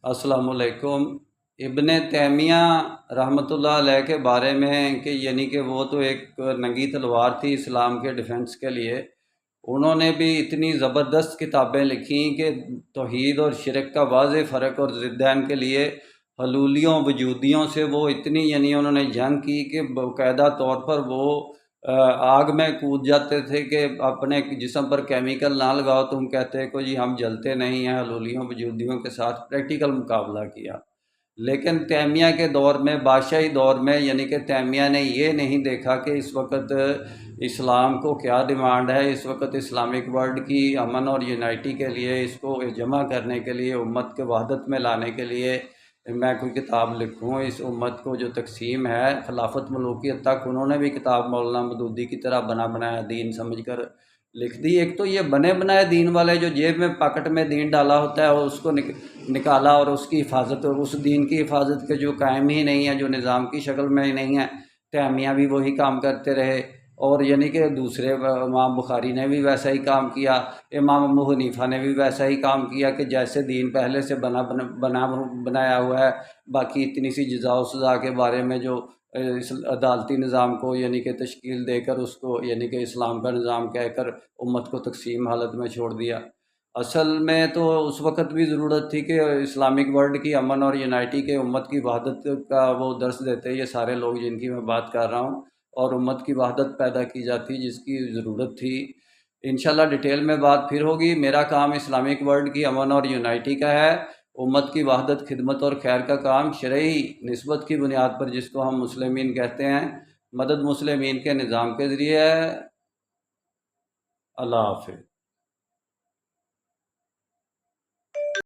السلام علیکم۔ ابن تیمیہ رحمۃ اللہ علیہ کے بارے میں کہ یعنی کہ وہ تو ایک ننگی تلوار تھی اسلام کے ڈیفنس کے لیے۔ انہوں نے بھی اتنی زبردست کتابیں لکھیں کہ توحید اور شرک کا واضح فرق اور ضدین کے لیے حلولیوں وجودیوں سے وہ اتنی یعنی انہوں نے جنگ کی کہ باقاعدہ طور پر وہ آگ میں کود جاتے تھے کہ اپنے جسم پر کیمیکل نہ لگاؤ، تم کہتے کو جی ہم جلتے نہیں ہیں، حلولیوں وجودیوں کے ساتھ پریکٹیکل مقابلہ کیا۔ لیکن تیمیہ کے دور میں، بادشاہی دور میں، یعنی کہ تیمیہ نے یہ نہیں دیکھا کہ اس وقت اسلام کو کیا ڈیمانڈ ہے، اس وقت اسلامک ورلڈ کی امن اور یونائٹی کے لیے، اس کو جمع کرنے کے لیے، امت کے وحدت میں لانے کے لیے میں کوئی کتاب لکھوں۔ اس امت کو جو تقسیم ہے خلافت ملوکیت تک، انہوں نے بھی کتاب مولانا مودودی کی طرح بنا بنایا دین سمجھ کر لکھ دی۔ ایک تو یہ بنے بنائے دین والے جو جیب میں پاکٹ میں دین ڈالا ہوتا ہے اور اس کو نکالا، اور اس کی حفاظت، اس دین کی حفاظت کے جو قائم ہی نہیں ہے، جو نظام کی شکل میں ہی نہیں ہے۔ تیمیہ بھی وہی کام کرتے رہے، اور یعنی کہ دوسرے امام بخاری نے بھی ویسا ہی کام کیا، امام ابو حنیفہ نے بھی ویسا ہی کام کیا کہ جیسے دین پہلے سے بنایا ہوا ہے، باقی اتنی سی جزا و سزا کے بارے میں جو اس عدالتی نظام کو یعنی کہ تشکیل دے کر اس کو یعنی کہ اسلام کا نظام کہہ کر امت کو تقسیم حالت میں چھوڑ دیا۔ اصل میں تو اس وقت بھی ضرورت تھی کہ اسلامک ورلڈ کی امن اور یونائٹی کے امت کی وحدت کا وہ درس دیتے، یہ سارے لوگ جن کی میں بات کر رہا ہوں، اور امت کی وحدت پیدا کی جاتی جس کی ضرورت تھی۔ انشاءاللہ ڈیٹیل میں بات پھر ہوگی۔ میرا کام اسلامک ورلڈ کی امن اور یونائٹی کا ہے، امت کی وحدت، خدمت اور خیر کا کام شرعی نسبت کی بنیاد پر، جس کو ہم مسلمین کہتے ہیں، مدد مسلمین کے نظام کے ذریعے ہے۔ اللہ حافظ۔